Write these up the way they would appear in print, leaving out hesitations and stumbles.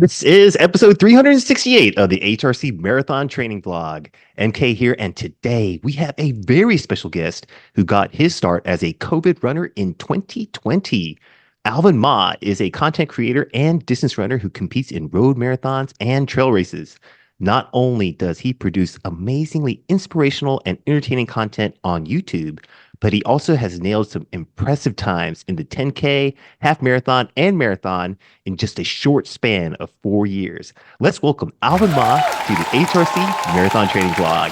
This is episode 368 of the AHRC Marathon Training Vlog. MK here, and today we have a very special guest who got his start as a COVID runner in 2020. Alvin Ma is a content creator and distance runner who competes in road marathons and trail races. Not only does he produce amazingly inspirational and entertaining content on YouTube, but he also has nailed some impressive times in the 10K, half marathon, and marathon in just a short span of 4 years. Let's welcome Alvin Ma to the HRC Marathon Training Vlog.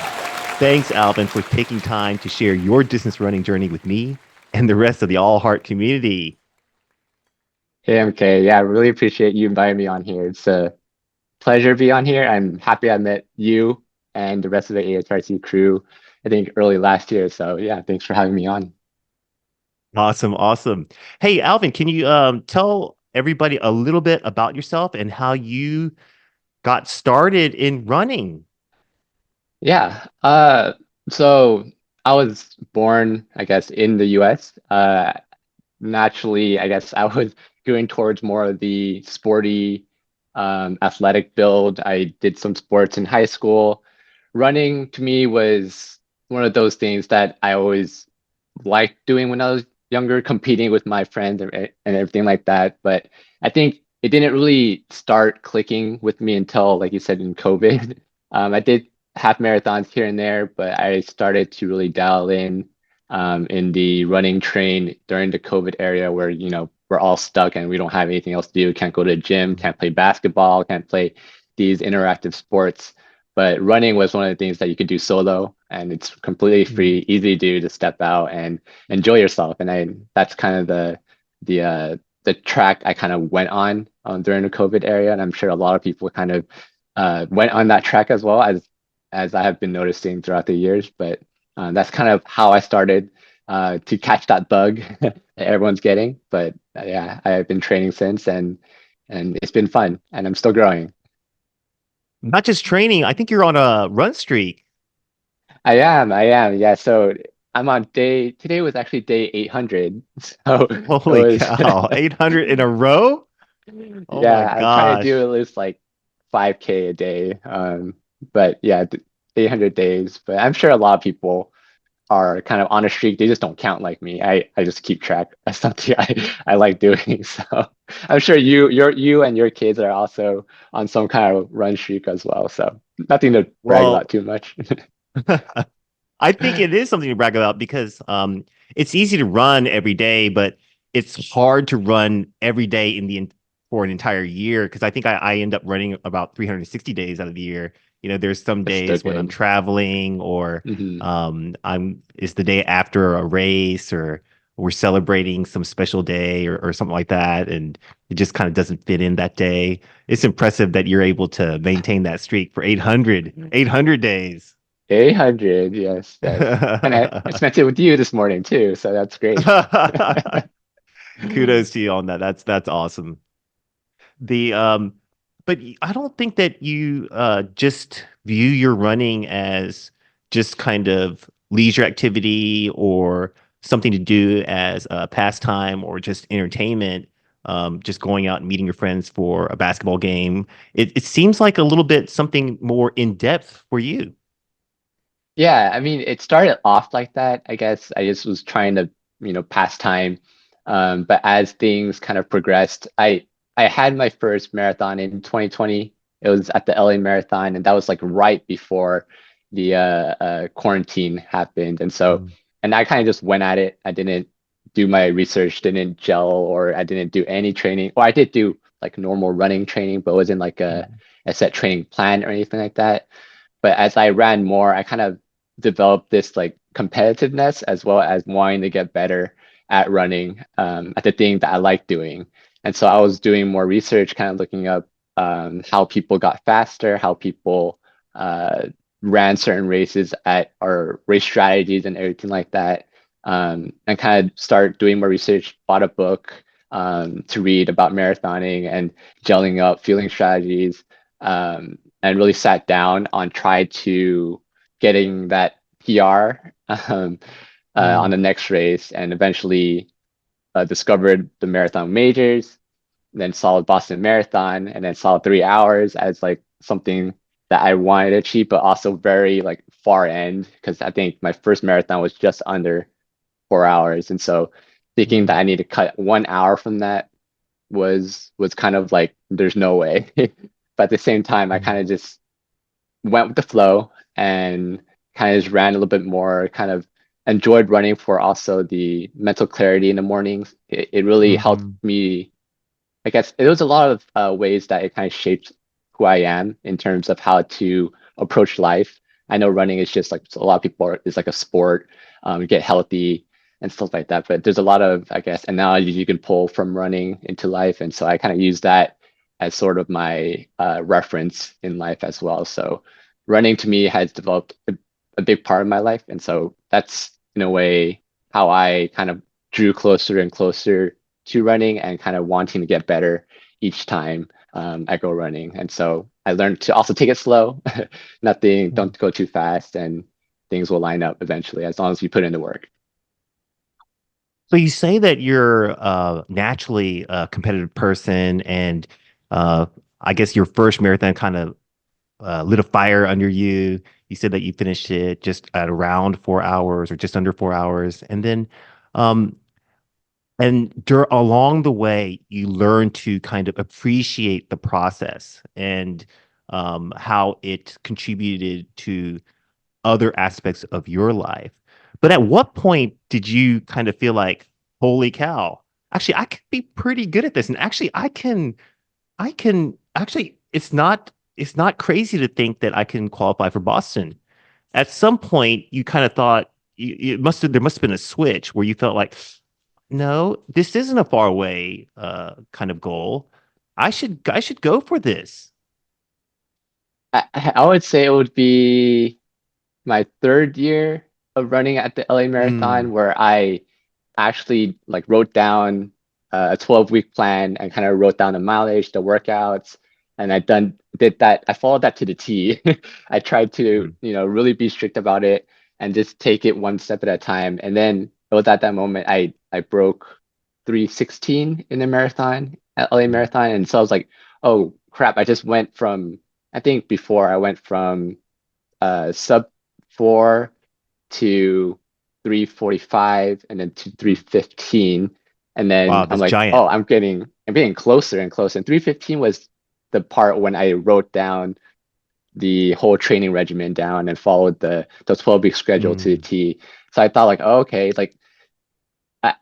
Thanks, Alvin, for taking time to share your distance running journey with me and the rest of the All Heart community. Hey, MK. Yeah, I really appreciate you inviting me on here. It's a pleasure to be on here. I'm happy I met you and the rest of the AHRC crew, I think early last year. So yeah, thanks for having me on. Awesome, awesome. Hey, Alvin, can you tell everybody a little bit about yourself and how you got started in running? Yeah. So I was born, I guess, in the US. Naturally, I guess I was going towards more of the sporty, athletic build. I did some sports in high school. Running to me was one of those things that I always liked doing when I was younger, competing with my friends and everything like that. But I think it didn't really start clicking with me until, like you said, in COVID. I did half marathons here and there, but I started to really dial in the running train during the COVID era where, we're all stuck and we don't have anything else to do. Can't go to the gym, can't play basketball, can't play these interactive sports. But running was one of the things that you could do solo, and it's completely free, easy to do to step out and enjoy yourself. And that's kind of the track I kind of went on during the COVID era, and I'm sure a lot of people kind of went on that track as well as I have been noticing throughout the years. But that's kind of how I started to catch that bug that everyone's getting. But yeah, I've been training since, and it's been fun, and I'm still growing. Not just training, I think you're on a run streak. I am. Yeah. So I'm on today was actually day 800. So it Holy was, cow, 800 in a row? Oh my yeah, I'm trying to do gosh. at least like 5K a day. But yeah, 800 days. But I'm sure a lot of people are kind of on a streak. They just don't count like me. I just keep track. That's something I like doing. So I'm sure you and your kids are also on some kind of run streak as well. So nothing to brag about Well, too much. I think it is something to brag about because it's easy to run every day, but it's hard to run every day for an entire year because I think I end up running about 360 days out of the year. There's some That's still days when I'm good. traveling or Hmm. I'm it's the day after a race or we're celebrating some special day or something like that, and it just kind of doesn't fit in that day. It's impressive that you're able to maintain that streak for 800 days. 800, yes, yes. And I spent it with you this morning too, so that's great. Kudos to you on that. That's awesome. The but I don't think that you just view your running as just kind of leisure activity or something to do as a pastime or just entertainment. Just going out and meeting your friends for a basketball game. It seems like a little bit something more in depth for you. Yeah, I mean, it started off like that. I guess I just was trying to, pass time. But as things kind of progressed, I had my first marathon in 2020. It was at the LA Marathon, and that was like right before the quarantine happened. And I kind of just went at it. I didn't do my research, didn't gel, or I didn't do any training. Or I did do like normal running training, but it wasn't like a set training plan or anything like that. But as I ran more, I kind of developed this like competitiveness as well as wanting to get better at running, at the thing that I like doing. And so I was doing more research, kind of looking up how people got faster, how people uh, ran certain races at our race strategies and everything like that. And kind of start doing more research, bought a book to read about marathoning and gelling up fueling strategies. And really sat down on try to getting that PR on Mm-hmm. the next race, and eventually discovered the marathon majors. then saw Boston Marathon, and then saw 3 hours as like something that I wanted to achieve, but also very like far end because I think my first marathon was just under 4 hours, and so thinking that Mm, I need to cut 1 hour from that was kind of like there's no way. But at the same time, I kind mm, of just went with the flow and kind of just ran a little bit more, kind of enjoyed running for also the mental clarity in the mornings. It really helped mhm, me. I guess it was a lot of ways that it kind of shaped who I am in terms of how to approach life. I know running is just like a lot of people is like a sport, get healthy and stuff like that. But there's a lot of, I guess, analogies you can pull from running into life. And so I kind of use that as sort of my reference in life as well. So running to me has developed a big part of my life. And so that's in a way how I kind of drew closer and closer to running and kind of wanting to get better each time I go running. And so I learned to also take it slow, nothing, mm. don't go too fast, and things will line up eventually as long as you put in the work. So you say that you're naturally a competitive person, and uh, I guess your first marathon kind of lit a fire under you. You said that you finished it just at around 4 hours or just under 4 hours, and then um, along the way, you learn to kind of appreciate the process and how it contributed to other aspects of your life. But at what point did you kind of feel like, holy cow, actually, I could be pretty good at this. And actually, actually, it's not crazy to think that I can qualify for Boston. At some point, you kind of thought there must have been a switch where you felt like, no, this isn't a far away kind of goal. I should go for this. I would say it would be my third year of running at the LA Mm, Marathon where I actually like wrote down a 12-week plan and kind of wrote down the mileage, the workouts, and I did that. I followed that to the T. I tried to, mm, really be strict about it and just take it one step at a time. And then it was at that moment I broke 3:16 in the marathon at LA mm, Marathon. And so I was like, oh crap, I just went from I think before I went from sub 4 to 3:45 and then to 3:15. And then wow, I'm that's like, oh, giant. I'm getting closer and closer. And 3:15 was the part when I wrote down the whole training regimen down and followed the 12-week schedule to the Mm, T. So I thought like, oh, okay, like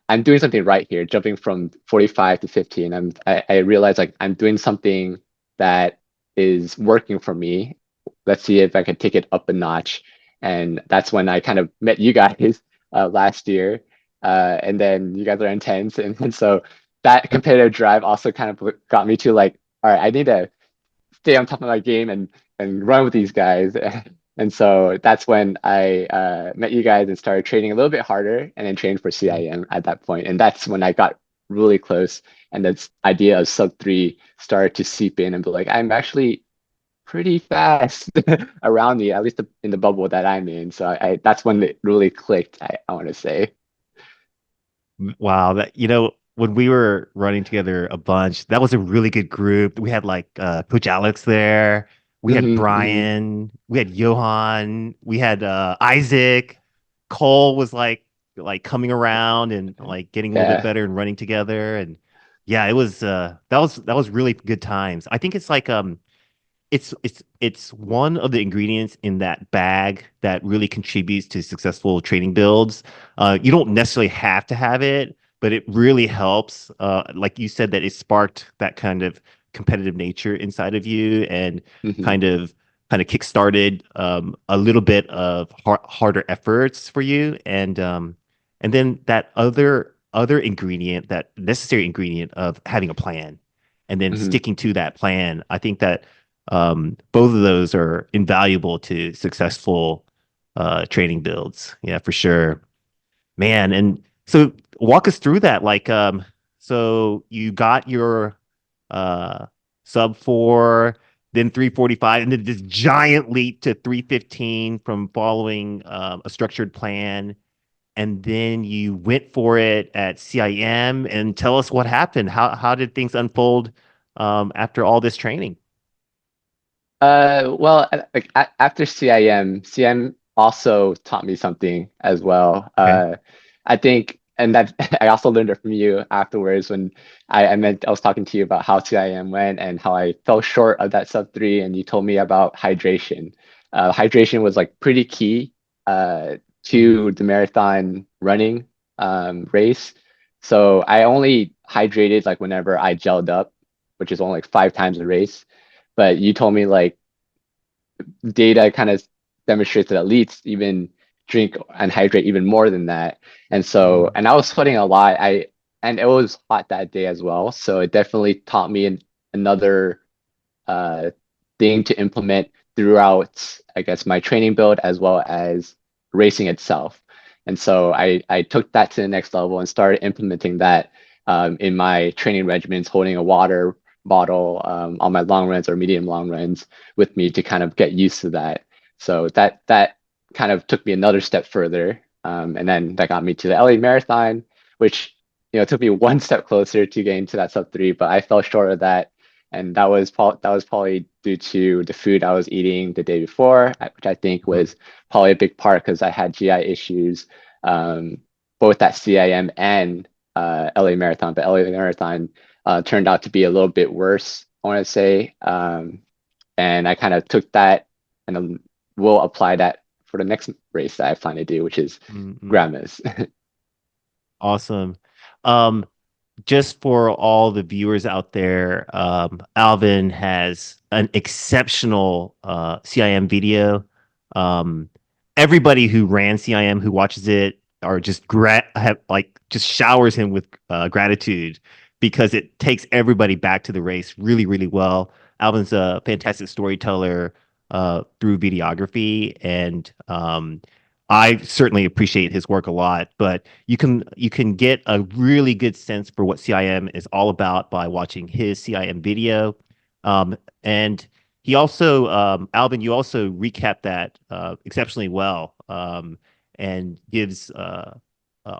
I'm doing something right here, jumping from 45 to 15. I realized like I'm doing something that is working for me. Let's see if I can take it up a notch. And that's when I kind of met you guys last year. And then you guys are intense. And so that competitive drive also kind of got me to like, all right, I need to stay on top of my game and run with these guys. And so that's when I met you guys and started training a little bit harder and then trained for mm. CIM at that point. And that's when I got really close. And this idea of sub three started to seep in and be like, I'm actually pretty fast around me, at least in the bubble that I'm in. So that's when it really clicked, I want to say. Wow, that when we were running together a bunch, that was a really good group. We had like Coach Alex there, we had Hmm, hmm. Brian, we had Johan, we had Isaac. Cole was like coming around and like getting a little bit Yeah. better and running together. And yeah, it was that was really good times. I think it's like it's one of the ingredients in that bag that really contributes to successful training builds. You don't necessarily have to have it, but it really helps. Like you said, that it sparked that kind of competitive nature inside of you, and Hmm, kind of kind of kickstarted a little bit of harder efforts for you, and then that other ingredient, that necessary ingredient of having a plan, and then hmm, sticking to that plan. I think that both of those are invaluable to successful training builds. Yeah, for sure, man. And so walk us through that. Like, so you got your uh sub four, then 3:45, and then this giant leap to 3:15 from following a structured plan. and then you went for it at CIM. And tell us what happened. How did things unfold after all this training? Well, after CIM also taught me something as well. Okay. I think, and that I also learned it from you afterwards when I was talking to you about how CIM went and how I fell short of that sub 3, and you told me about hydration. Hydration was like pretty key Mm, to the marathon running race. So I only hydrated like whenever I gelled up, which is only like 5 times a race. But you told me like data kind of demonstrates that elites even drink and hydrate even more than that. And so, mm, and I was sweating a lot. And it was hot that day as well. So it definitely taught me another uh, thing to implement throughout, I guess, my training build as well as racing itself. And so I took that to the next level and started implementing that in my training regimens, holding a water bottle on my long runs or medium long runs with me to kind of get used to that. So that kind of took me another step further. And then that got me to the LA Marathon, which took me one step closer to getting to that sub 3, but I fell short of that, and that was probably due to the food I was eating the day before, which I think mm, was probably a big part because I had GI issues, um, both at CIM and LA Marathon. But LA Marathon turned out to be a little bit worse, I want to say, and I kind of took that and will apply that for the next race that I plan to do, which is mm, mm. Grandma's. Awesome. Um, just for all the viewers out there, Alvin has an exceptional CIM video. Um, Everybody who ran CIM who watches it are just have like just showers him with gratitude because it takes everybody back to the race really, really well. Alvin's a fantastic storyteller through videography, and I certainly appreciate his work a lot, but you can get a really good sense for what CIM is all about by watching his CIM video. And he also, Alvin, you also recap that exceptionally well, and gives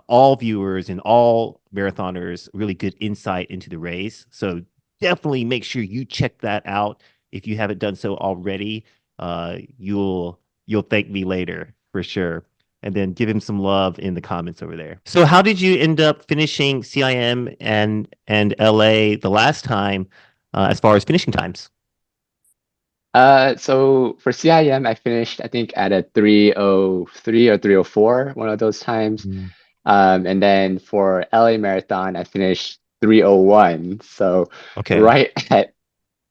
all viewers and all marathoners really good insight into the race. So definitely make sure you check that out if you haven't done so already. You'll thank me later for sure. And then give him some love in the comments over there. So how did you end up finishing CIM and LA the last time, as far as finishing times? So for CIM, I finished, I think, at a 3:03 or 3:04, one of those times. Mm. And then for LA Marathon, I finished 3:01. So Okay. right at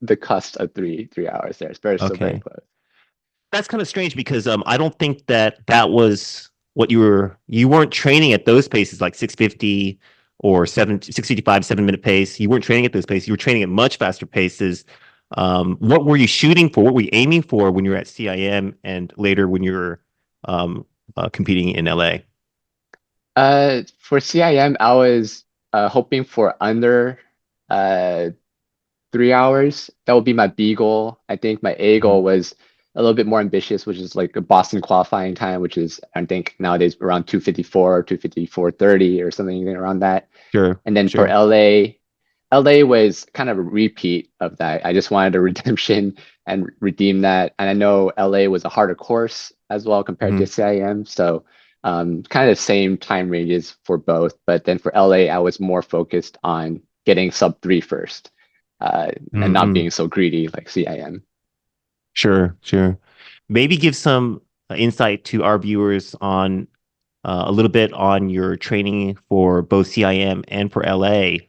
the cusp of three hours there. It's still very Okay. close. That's kind of strange because I don't think that was what you weren't training at those paces like 650 or 655 7 minute pace. You weren't training at those paces. You were training at much faster paces. What were you shooting for? What were you aiming for when you were at CIM and later when you were competing in LA? For CIM, I was hoping for under uh 3 hours. That would be my B goal. I think my A Mhm. goal was a little bit more ambitious, which is like a Boston qualifying time, which is I think nowadays around 2:54 or 2:54:30 or something around that. Sure, And then for sure. LA was kind of a repeat of that. I just wanted a redemption and redeem that. And I know LA was a harder course as well compared to Hmm. CIM. So kind of the same time ranges for both. But then for LA, I was more focused on getting sub 3 first, and not Mm-mm. being so greedy like CIM. Sure, sure. Maybe give some insight to our viewers on a little bit on your training for both CIM and for LA.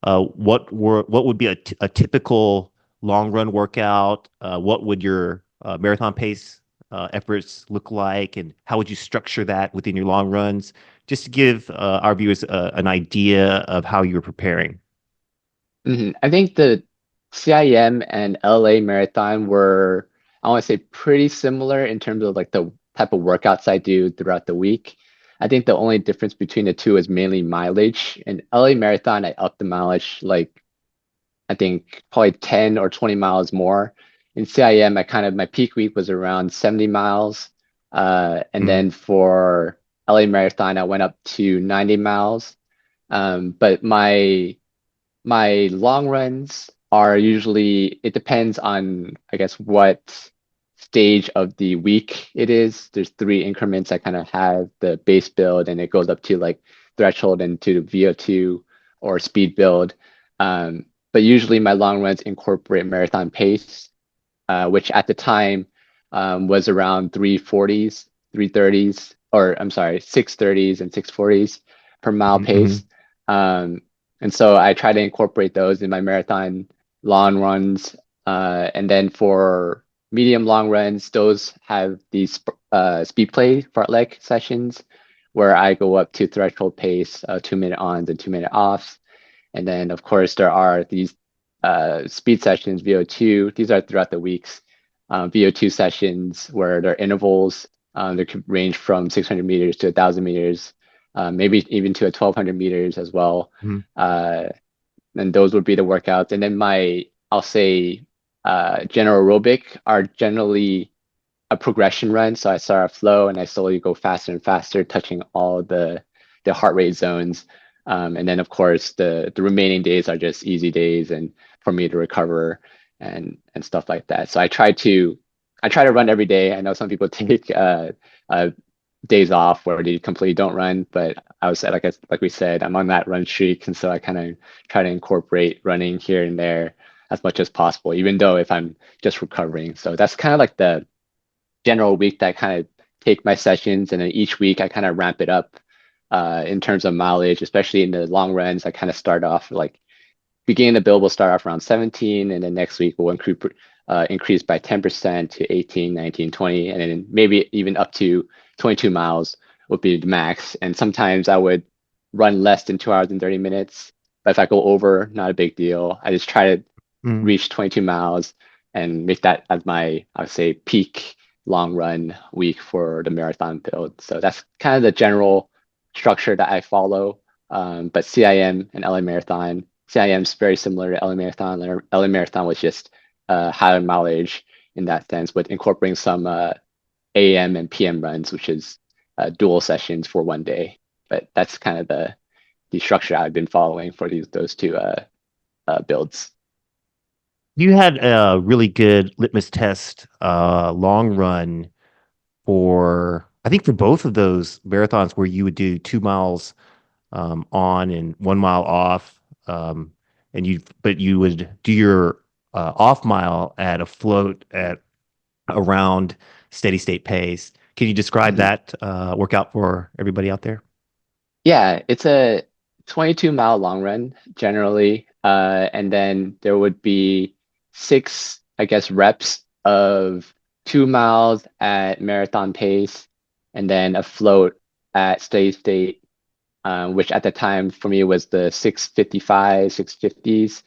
What would be a typical long run workout? What would your marathon pace efforts look like, and how would you structure that within your long runs? Just to give our viewers an idea of how you're preparing. I think the CIM and LA Marathon were, I want to say, pretty similar in terms of like the type of workouts I do throughout the week. I think the only difference between the two is mainly mileage. In LA Marathon, I upped the mileage like I think probably 10 or 20 miles more. In CIM, my peak week was around 70 miles. And Mm, then for LA Marathon, I went up to 90 miles. But my long runs are usually, it depends on, I guess, what stage of the week it is. There's three increments. I kind of have the base build and it goes up to like threshold and to VO2 or speed build. But usually my long runs incorporate marathon pace, which at the time was around 340s, 330s, or I'm sorry, 630s and 640s per mile Mm-hmm. pace. Um, and so I try to incorporate those in my marathon long runs. And then for medium long runs, those have these speed play fartlek sessions where I go up to threshold pace, 2 minute ons and 2 minute offs. And then, of course, there are these speed sessions, VO2. These are throughout the weeks. VO2 sessions where there are intervals. They could range from 600 meters to 1,000 meters, maybe even to 1,200 meters as well. Mm-hmm. Uh, and those would be the workouts. And then I'll say, general aerobic are generally a progression run. So I start off slow and I slowly go faster and faster, touching all the heart rate zones. And then of course the remaining days are just easy days and for me to recover and stuff like that. So I try to run every day. I know some people take uh, days off where they completely don't run, but I was like we said, I'm on that run streak, and so I kind of try to incorporate running here and there as much as possible, even though if I'm just recovering. So that's kind of like the general week that I kind of take my sessions, and then each week I kind of ramp it up in terms of mileage, especially in the long runs. I kind of start off like beginning the build will start off around 17, and then next week will increase by 10% to 18, 19, 20, and then maybe even up to 22 miles would be the max. And sometimes I would run less than 2 hours and 30 minutes. But if I go over, not a big deal. I just try to reach 22 miles and make that as my, I would say, peak long run week for the marathon build. So that's kind of the general structure that I follow. But CIM and LA Marathon, CIM is very similar to LA Marathon. LA Marathon was just higher mileage in that sense, with incorporating some AM and PM runs, which is dual sessions for one day. But that's kind of the structure I've been following for those two builds. You had a really good litmus test long run for, I think, for both of those marathons where you would do 2 miles on and 1 mile off. But you would do your off mile at a float at around steady state pace. Can you describe Mhm. that workout for everybody out there? Yeah, it's a 22-mile long run generally. And then there would be six, I guess, reps of 2 miles at marathon pace, and then a float at steady state, which at the time for me was the 6:55, 6:50s.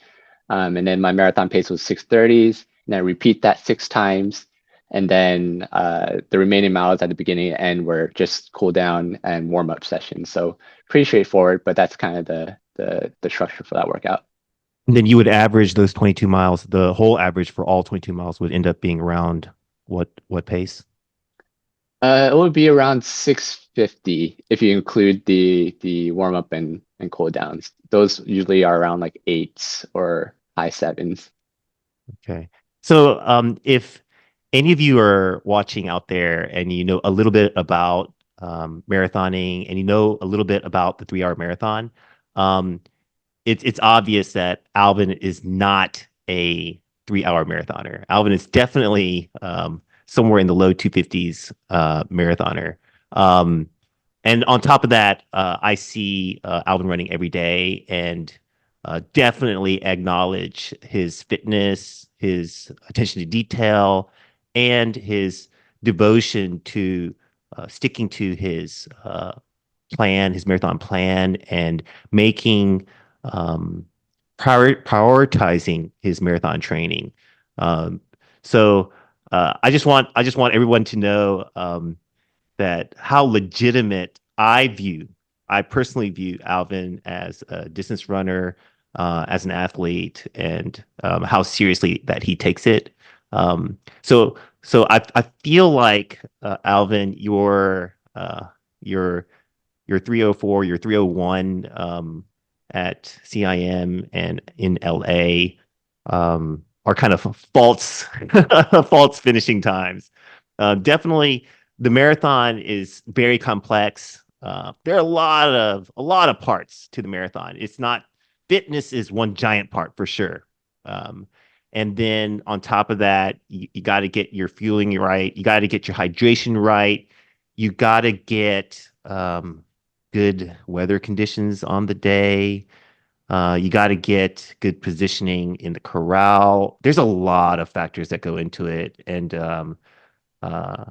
And then my marathon pace was 6:30s. And I repeat that six times. And then the remaining miles at the beginning and end were just cool down and warm up sessions. So pretty straightforward, but that's kind of the structure for that workout. And then you would average those 22 miles. The whole average for all 22 miles would end up being around what pace? It would be around 6:50 if you include the warm up and cool downs. Those usually are around like eights or high sevens. Okay. So, if any of you are watching out there and you know a little bit about marathoning and you know a little bit about the 3 hour marathon, um, it's obvious that Alvin is not a 3 hour marathoner. Alvin is definitely somewhere in the low 250s marathoner. Um, and on top of that, I see Alvin running every day and definitely acknowledge his fitness, his attention to detail, and his devotion to sticking to his plan, his marathon plan, and making um, prioritizing his marathon training. Um, so I just want everyone to know that how legitimate I personally view Alvin as a distance runner, as an athlete, and how seriously that he takes it. So I feel like Alvin, your your 304, your 301 at CIM and in LA are kind of false false finishing times. Definitely, the marathon is very complex. There are a lot of parts to the marathon. It's not fitness is one giant part for sure. Um, and then on top of that, you got to get your fueling right. You got to get your hydration right. You got to get good weather conditions on the day. You got to get good positioning in the corral. There's a lot of factors that go into it. And uh,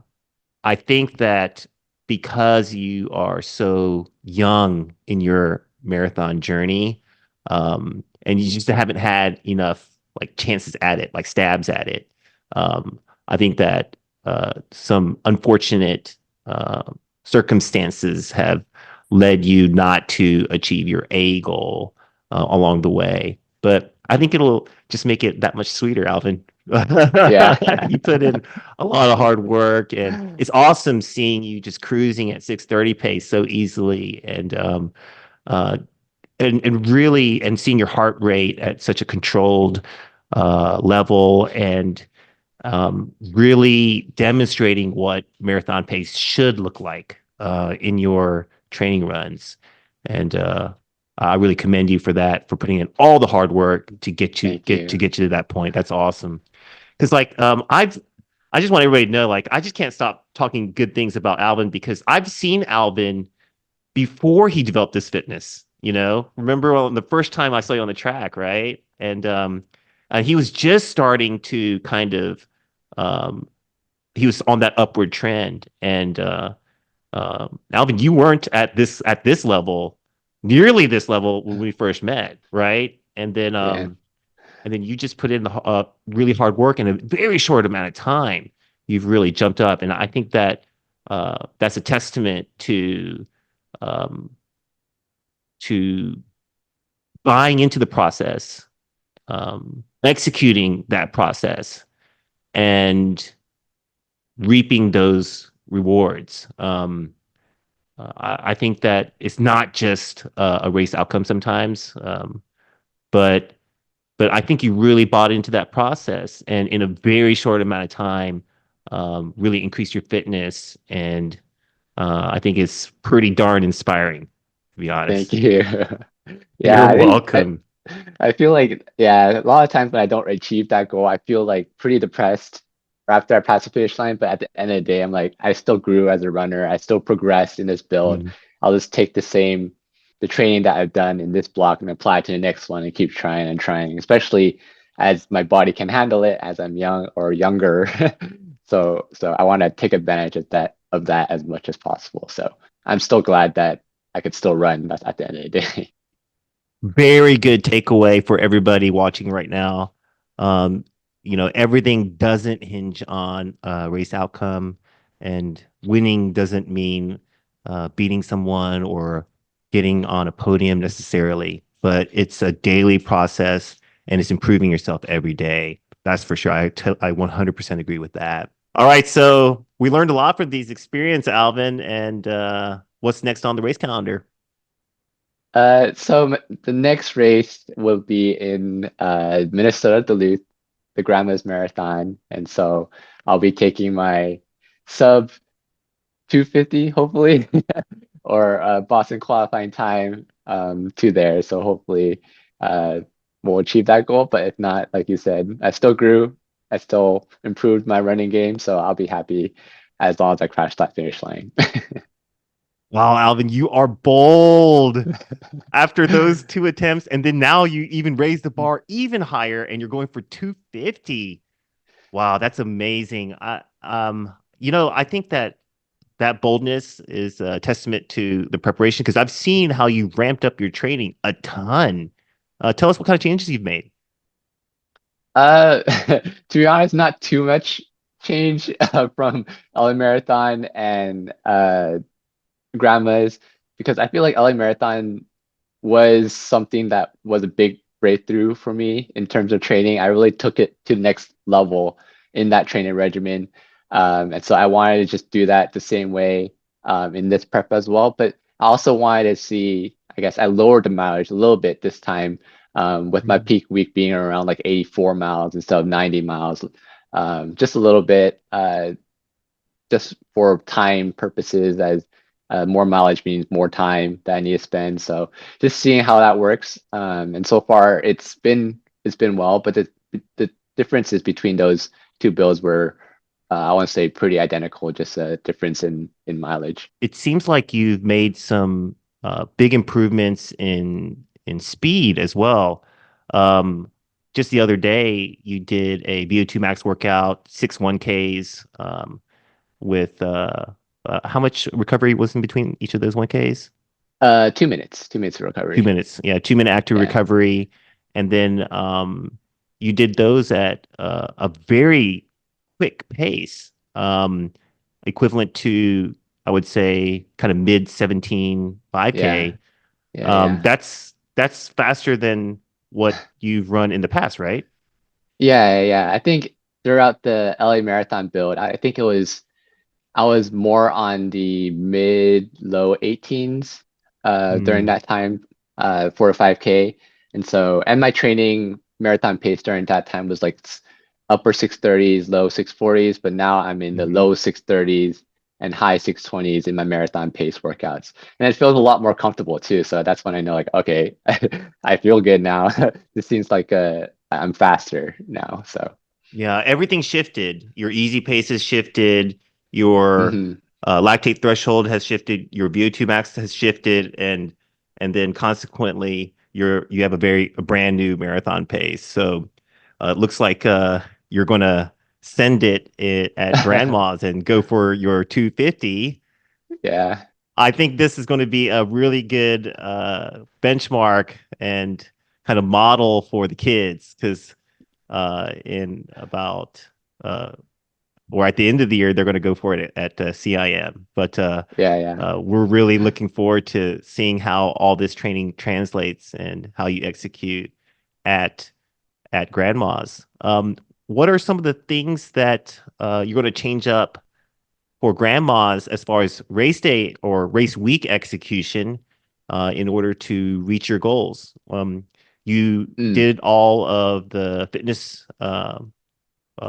I think that because you are so young in your marathon journey, and you just haven't had enough like chances at it, like stabs at it, I think that some unfortunate uh, circumstances have led you not to achieve your A goal along the way. But I think it'll just make it that much sweeter, Alvin. Yeah. You put in a lot of hard work, and it's awesome seeing you just cruising at 6:30 pace so easily, uh, and really and seeing your heart rate at such a controlled level, and really demonstrating what marathon pace should look like in your training runs. And I really commend you for that, for putting in all the hard work to get you Thank you. get you to that point. That's awesome. Because like I just want everybody to know, like, I just can't stop talking good things about Alvin because I've seen Alvin before he developed this fitness. Remember the first time I saw you on the track, right? And he was just starting to kind of um, he was on that upward trend. And Alvin, you weren't at this level, nearly this level when we first met, right? Yeah. And then you just put in the really hard work in a very short amount of time. You've really jumped up, and I think that that's a testament um, to buying into the process, executing that process, and reaping those rewards. I think that it's not just a race outcome sometimes, but I think you really bought into that process, and in a very short amount of time, really increased your fitness, and I think it's pretty darn inspiring, to be Thank honest. you. You're Yeah, I think welcome. I feel like, yeah, a lot of times when I don't achieve that goal, I feel like pretty depressed after I pass the finish line. But at the end of the day, I'm like, I still grew as a runner. I still progressed in this build. Mm. I'll just take the training that I've done in this block and apply it to the next one and keep trying and trying, especially as my body can handle it as I'm young or younger. So I want to take advantage of that as much as possible. So I'm still glad that I could still run. That's at the end of the day. Very good takeaway for everybody watching right now. Um, everything doesn't hinge on race outcome, and winning doesn't mean beating someone or getting on a podium necessarily, but it's a daily process, and it's improving yourself every day. That's for sure. I 100% agree with that. All right, so we learned a lot from these experiences, Alvin, and what's next on the race calendar? The next race will be in Minnesota, Duluth, the Grandma's Marathon, and so I'll be taking my sub 250, hopefully, or Boston qualifying time to there. So hopefully, uh, we'll achieve that goal. But if not, like you said, I still grew, I still improved my running game, so I'll be happy as long as I crash that finish line. Wow, Alvin, you are bold after those two attempts. And then now you even raise the bar even higher and you're going for 250. Wow, that's amazing. I think that that boldness is a testament to the preparation because I've seen how you ramped up your training a ton. Tell us what kind of changes you've made. To be honest, not too much change from LA Marathon and Grandma's because I feel like LA Marathon was something that was a big breakthrough for me in terms of training. I really took it to the next level in that training regimen. And so I wanted to just do that the same way in this prep as well. But I also wanted to see, I guess I lowered the mileage a little bit this time, with my Mhm. peak week being around like 84 miles instead of 90 miles, just a little bit, just for time purposes, as more mileage means more time that I need to spend. So just seeing how that works. And so far it's been well, but the differences between those two builds were, I want to say, pretty identical, just a difference in mileage. It seems like you've made some big improvements in speed as well. Um, just the other day, you did a VO2 max workout, 6 1Ks, with how much recovery was in between each of those 1Ks? 2 minutes of 2 recovery. minutes. Yeah, 2 minute active Yeah. recovery. And then you did those at a very quick pace, equivalent to, I would say, kind of mid 17 Yeah. 5K. Yeah. Yeah. That's faster than what you've run in the past, right? Yeah. Yeah. I think throughout the LA Marathon build, I think I was more on the mid low 18s during Mm, that time, for a 5K. And my training marathon pace during that time was like upper 630s, low 640s, but now I'm in the mhm. low 630s and high 620s in my marathon pace workouts. And it feels a lot more comfortable too. So that's when I know, like, okay, I feel good now. This seems like I'm faster now. So, Yeah, everything shifted. Your easy pace has shifted. Your mhm. lactate threshold has shifted. Your VO2 max has shifted, and then consequently, you have a brand new marathon pace. So it looks like you're gonna send it at grandma's and go for your 250. Yeah. I think this is going to be a really good benchmark and kind of model for the kids because in about uh, or at the end of the year, they're going to go for it at CIM. But Yeah. Yeah. we're really looking forward to seeing how all this training translates and how you execute at at Grandma's. What are some of the things that you're going to change up for Grandma's as far as race day or race week execution in order to reach your goals? You Mm. did all of the fitness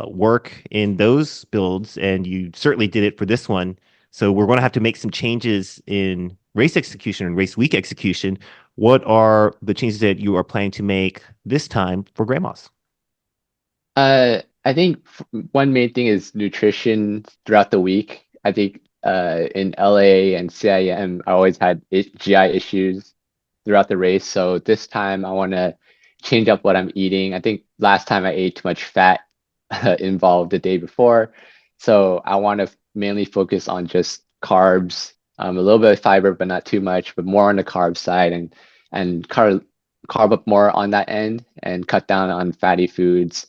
work in those builds, and you certainly did it for this one. So we're going to have to make some changes in race execution and race week execution. What are the changes that you are planning to make this time for grandmas? I think one main thing is nutrition throughout the week. I think in LA and CIM, I always had GI issues throughout the race. So this time I want to change up what I'm eating. I think last time I ate too much fat involved the day before. So I want to mainly focus on just carbs, a little bit of fiber, but not too much, but more on the carb side, and carb up more on that end and cut down on fatty foods.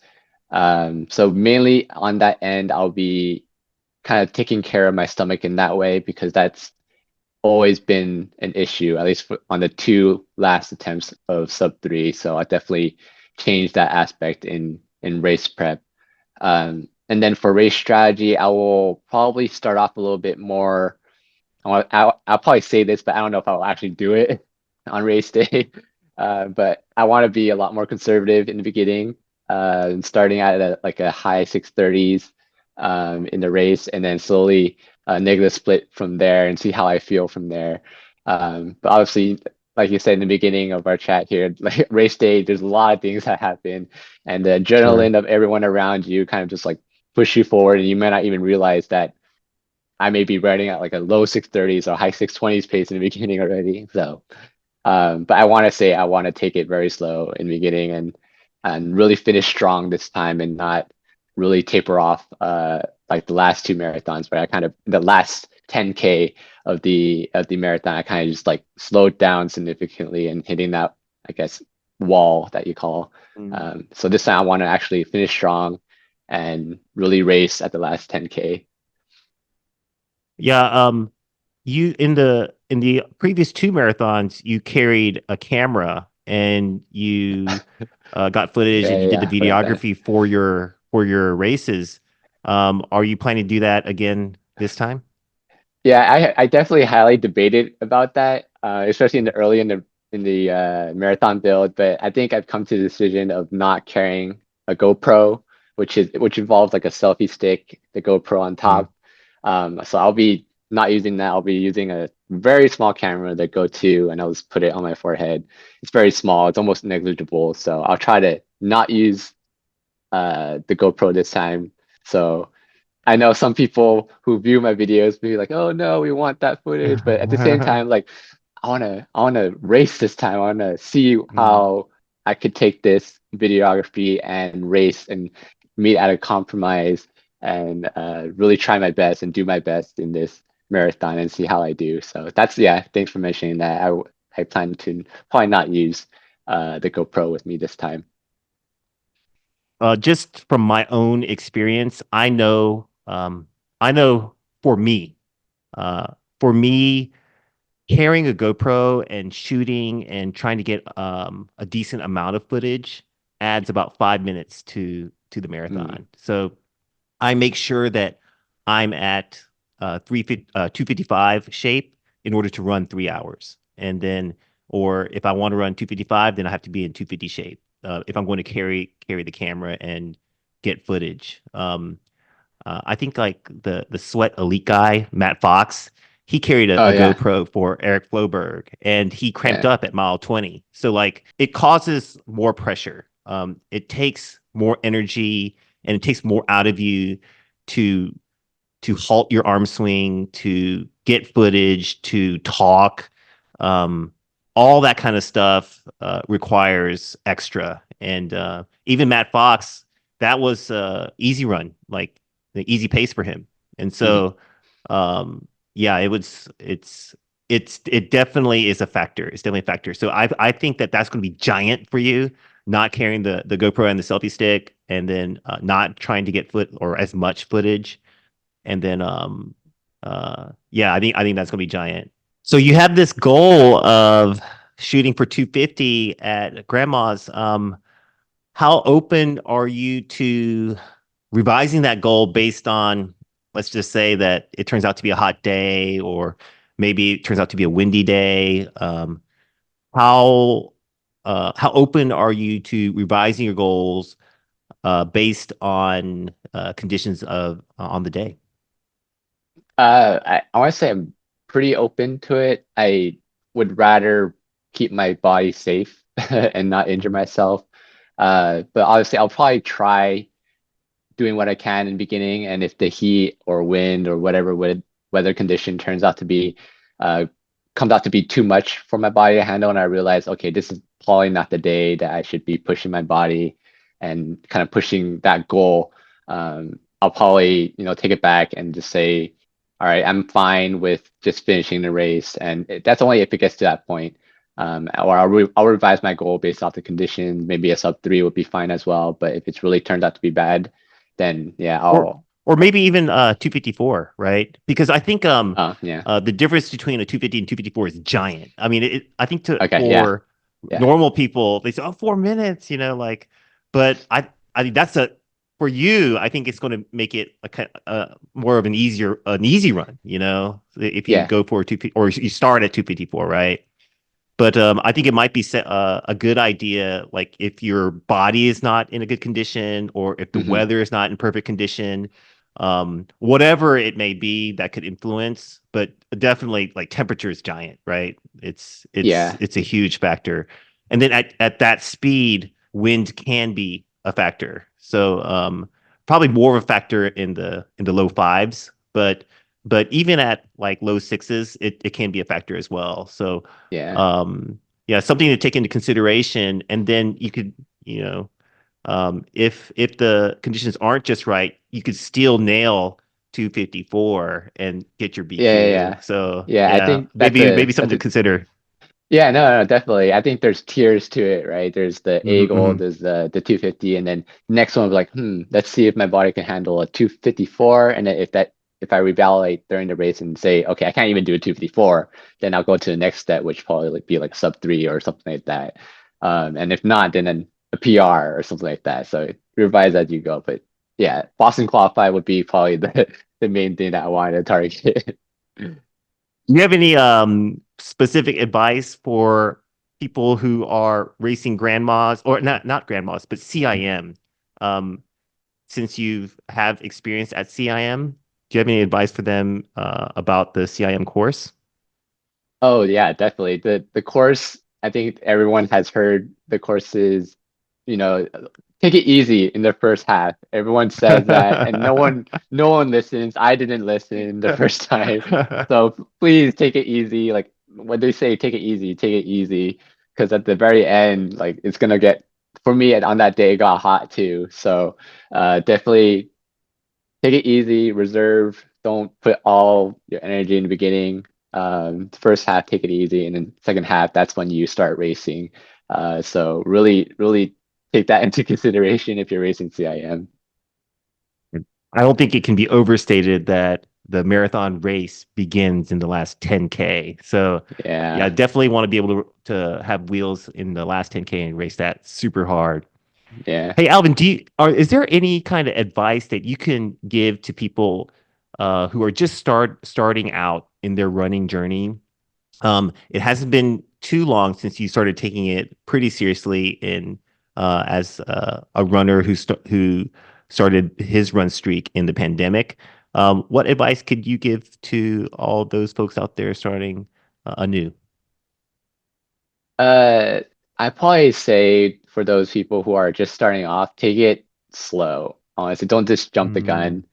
So mainly on that end, I'll be kind of taking care of my stomach in that way, because that's always been an issue, at least on the two last attempts of sub 3. So I definitely changed that aspect in race prep. And then for race strategy, I will probably start off a little bit more. I'll probably say this, but I don't know if I'll actually do it on race day. But I want to be a lot more conservative in the beginning, and starting at like a high 630s in the race, and then slowly negative split from there and see how I feel from there. But obviously, like you said in the beginning of our chat here, like race day, there's a lot of things that happen, and the Sure. adrenaline of everyone around you kind of just like push you forward, and you may not even realize that I may be running at like a low 630s or high 620s pace in the beginning already. So, but I want to say I want to take it very slow in the beginning, and really finish strong this time, and not really taper off like the last two marathons, where I kind of, the last 10K of the marathon, I kind of just like slowed down significantly and hitting that, I guess, wall that you call. Mm. So this time I want to actually finish strong and really race at the last 10K. Yeah, you in the previous two marathons, you carried a camera and you got footage Yeah, and you did yeah, the I forgot that. videography for your races. Are you planning to do that again this time? Yeah, I definitely highly debated about that, especially in the early in the marathon build. But I think I've come to the decision of not carrying a GoPro, which involves like a selfie stick, the GoPro on Mm. top. So I'll be not using that. I'll be using a very small camera, the Go 2, and I'll just put it on my forehead. It's very small. It's almost negligible. So I'll try to not use the GoPro this time. So. I know some people who view my videos be like, "Oh no, we want that footage," but at the same time, like, I wanna race this time. I wanna see Mm. how I could take this videography and race and meet at a compromise and really try my best and do my best in this marathon and see how I do. So that's yeah. Thanks for mentioning that. I plan to probably not use the GoPro with me this time. Just from my own experience, I know for me, uh, for me, carrying a GoPro and shooting and trying to get a decent amount of footage adds about 5 minutes to the Mm, marathon. So I make sure that I'm at 255 shape in order to run 3 hours. And then, or if I want to run 255, then I have to be in 250 shape. If I'm going to carry the camera and get footage. I think like the sweat elite guy, Matt Fox, he carried oh a yeah, GoPro for Eric Floberg and he cramped yeah. up at mile 20. So like it causes more pressure. It takes more energy and it takes more out of you to halt your arm swing, to get footage, to talk. Um, all that kind of stuff requires extra. And even Matt Fox, that was easy run, like the easy pace for him. And Mhm. so, yeah, it definitely is a factor. It's definitely a factor. So I think that that's going to be giant for you, not carrying the GoPro and the selfie stick, and then not trying to get foot or as much footage and then yeah, I think that's gonna be giant. So you have this goal of shooting for 250 at grandma's. How open are you to revising that goal based on, let's just say that it turns out to be a hot day, or maybe it turns out to be a windy day? How how open are you to revising your goals based on conditions of on the day? I want to say I'm pretty open to it. I would rather keep my body safe and not injure myself. But obviously, I'll probably try doing what I can in the beginning, and if the heat or wind or whatever weather condition turns out to be uh, comes out to be too much for my body to handle, and I realize, okay, this is probably not the day that I should be pushing my body and kind of pushing that goal. I'll probably, take it back and just say, all right, I'm fine with just finishing the race, and that's only if it gets to that point. Or I'll revise my goal based off the conditions. Maybe a sub 3 would be fine as well. But if it's really turned out to be bad, then yeah, or I'll or maybe even 254, right? Because I think yeah. the difference between a 250 and 254 is giant. I mean, I think to Okay, yeah, for yeah, normal people they say, oh, 4 minutes, like, but I think that's a for you. I think it's going to make it more of an easy run. If you yeah. go for 250 or you start at 254, right? But I think it might be a good idea, like if your body is not in a good condition or if the Hmm. weather is not in perfect condition, whatever it may be that could influence. But definitely, like temperature is giant, right? Yeah, It's a huge factor. And then at that speed, wind can be a factor. So probably more of a factor in the low fives, but even at like low sixes, it can be a factor as well. So yeah, yeah, something to take into consideration. And then you could, if the conditions aren't just right, you could still nail 254 and get your yeah, yeah, BQ. yeah. So Yeah, I yeah, think maybe something that's to a consider. yeah, no, no, definitely. I think there's tiers to it, right? There's the A Hmm. goal, Hmm. there's the 250, and then next one was like, let's see if my body can handle a 254. And then if I revalidate during the race and say, okay, I can't even do a 254, then I'll go to the next step, which probably like be like sub 3 or something like that. And if not, then a PR or something like that. So revise as you go. But yeah, Boston qualify would be probably the main thing that I wanted to target. Do you have any specific advice for people who are racing grandmas, or not grandmas, but CIM? Um, since you have experience at CIM, do you have any advice for them about the CIM course? Oh yeah, definitely. The course, I think everyone has heard the courses, you know, take it easy in the first half. Everyone says that and no one listens. I didn't listen the first time. So please take it easy. Like when they say take it easy. Because at the very end, like it's gonna get for me on that day it got hot too. So definitely take it easy, reserve, don't put all your energy in the beginning. First half, take it easy, and then second half, that's when you start racing. So really, really take that into consideration if you're racing CIM. I don't think it can be overstated that the marathon race begins in the last 10K. So, yeah, I Yeah, definitely want to be able to have wheels in the last 10K and race that super hard. yeah. Hey, Alvin, is there any kind of advice that you can give to people who are just starting out in their running journey? It hasn't been too long since you started taking it pretty seriously in as a runner who started his run streak in the pandemic. What advice could you give to all those folks out there starting anew? Uh, I probably say for those people who are just starting off, take it slow. Honestly, don't just jump the Mm, gun.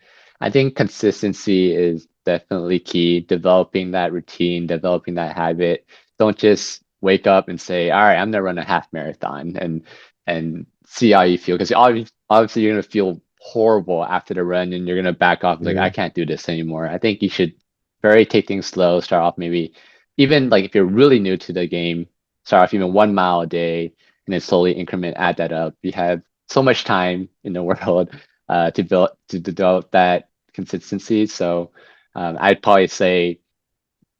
I think consistency is definitely key. Developing that routine, developing that habit. Don't just wake up and say, "All right, I'm gonna run a half marathon," and see how you feel. Because obviously you're gonna feel horrible after the run, and you're gonna back off like, "I yeah. can't do this anymore." I think you should very take things slow. Start off maybe even like if you're really new to the game, start off even 1 mile a day and then slowly increment, add that up. You have so much time in the world to develop that consistency. So I'd probably say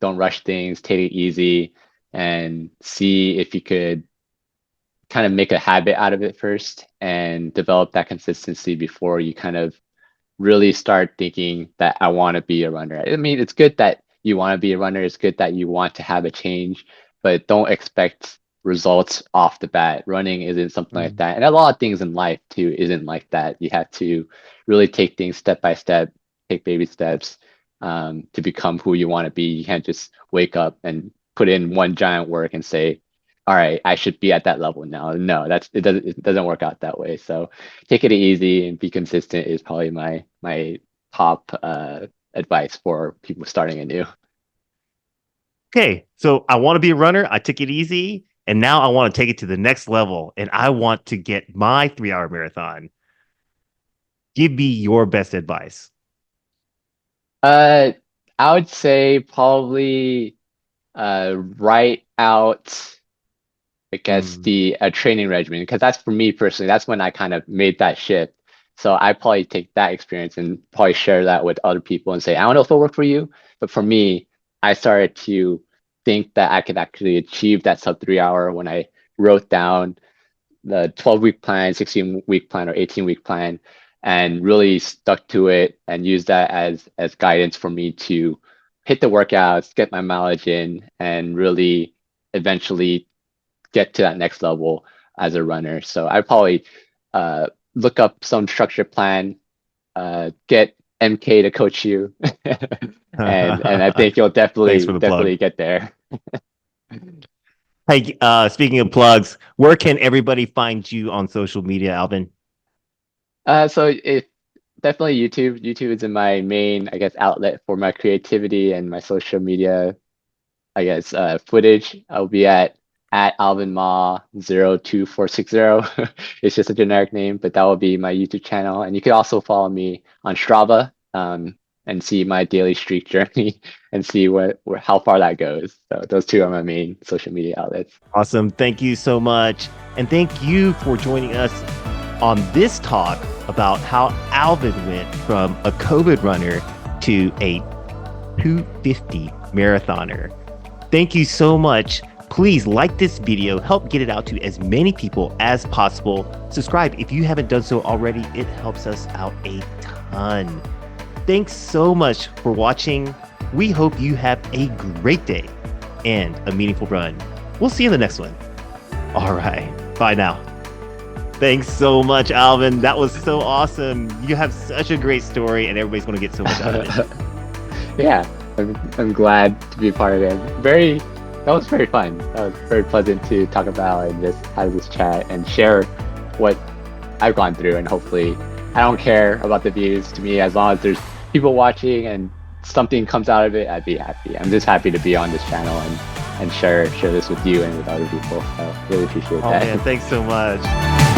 don't rush things, take it easy, and see if you could kind of make a habit out of it first and develop that consistency before you kind of really start thinking that I want to be a runner. I mean, it's good that you want to be a runner. It's good that you want to have a change, but don't expect results off the bat. Running isn't something like Mm, that. And a lot of things in life too isn't like that. You have to really take things step by step, take baby steps to become who you want to be. You can't just wake up and put in one giant work and say, all right, I should be at that level now. No, it doesn't work out that way. So take it easy and be consistent is probably my top advice for people starting anew. okay, so I want to be a runner. I took it easy, and now I want to take it to the next level, and I want to get my 3 hour marathon. Give me your best advice. Uh, I would say probably write out, I guess, Mm, the training regimen because that's for me personally. That's when I kind of made that shift. So I probably take that experience and probably share that with other people and say, I don't know if it'll work for you, but for me, I started to think that I could actually achieve that sub 3 hour when I wrote down the 12-week plan, 16-week plan, or 18-week plan, and really stuck to it and used that as guidance for me to hit the workouts, get my mileage in, and really eventually get to that next level as a runner. So I probably uh, look up some structured plan, get MK to coach you, and I think you'll Thanks for definitely the plug. definitely get there. Hey, speaking of plugs, where can everybody find you on social media, Alvin? So if definitely YouTube. YouTube is in my main, I guess, outlet for my creativity and my social media, I guess, footage. I'll be at Alvin Ma 02460. It's just a generic name, but that will be my YouTube channel. And you can also follow me on Strava, and see my daily streak journey and see how far that goes. So those two are my main social media outlets. Awesome. Thank you so much. And thank you for joining us on this talk about how Alvin went from a COVID runner to a 250 marathoner. Thank you so much. Please like this video, help get it out to as many people as possible. Subscribe if you haven't done so already. It helps us out a ton. Thanks so much for watching. We hope you have a great day and a meaningful run. We'll see you in the next one. All right. Bye now. Thanks so much, Alvin. That was so awesome. You have such a great story, and everybody's going to get so much out of it. Yeah, I'm glad to be a part of it. That was very fun. That was very pleasant to talk about and just have this chat and share what I've gone through. And hopefully, I don't care about the views. To me, as long as there's people watching and something comes out of it, I'd be happy. I'm just happy to be on this channel and share this with you and with other people. So really appreciate that. Man, thanks so much.